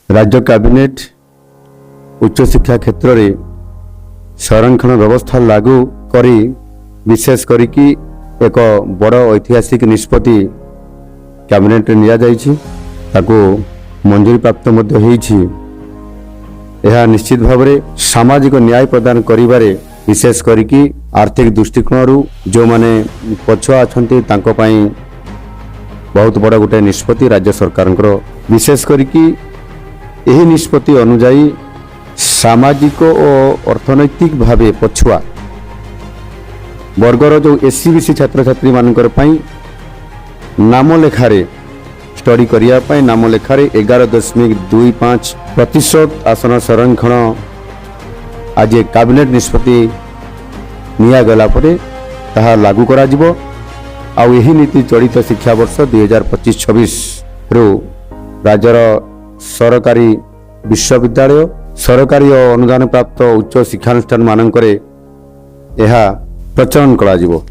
राज्य कैबिनेट उच्च शिक्षा क्षेत्र में संरक्षण व्यवस्था लागू करी विशेष करिकी एक बड़ ऐतिहासिक निष्पत्ति कैबिनेट निया जाइछि ताको मंजूरी प्राप्त मध्य होइछि। यह निश्चित भाव में सामाजिक न्याय प्रदान करिबारे विशेष करिकी आर्थिक दृष्टिकोण जो माने पछुआ अछंती तांको पई बहुत बड़ गोटे निष्पत्ति राज्य सरकार विशेष करिकी यही निष्पत्ति अनुजाई सामाजिक और अर्थनैतिक भावे पछुआ वर्गर जो एससीबीसी छात्र छात्री मानकर पई नाम लेखारे स्टडी करिया पई नाम लेखारे 11.25% आसन संरक्षण आज कैबिनेट निष्पत्ति निया गला परे ताहा लागू करा जिवो। आउ यही नीति चलित शिक्षा वर्ष 2025-26 रु राज्यर सरकारी विश्वविद्यालय सरकारी और अनुदान प्राप्त उच्च शिक्षानुष्ठान मानकरे यह प्रचलन करा जिवो।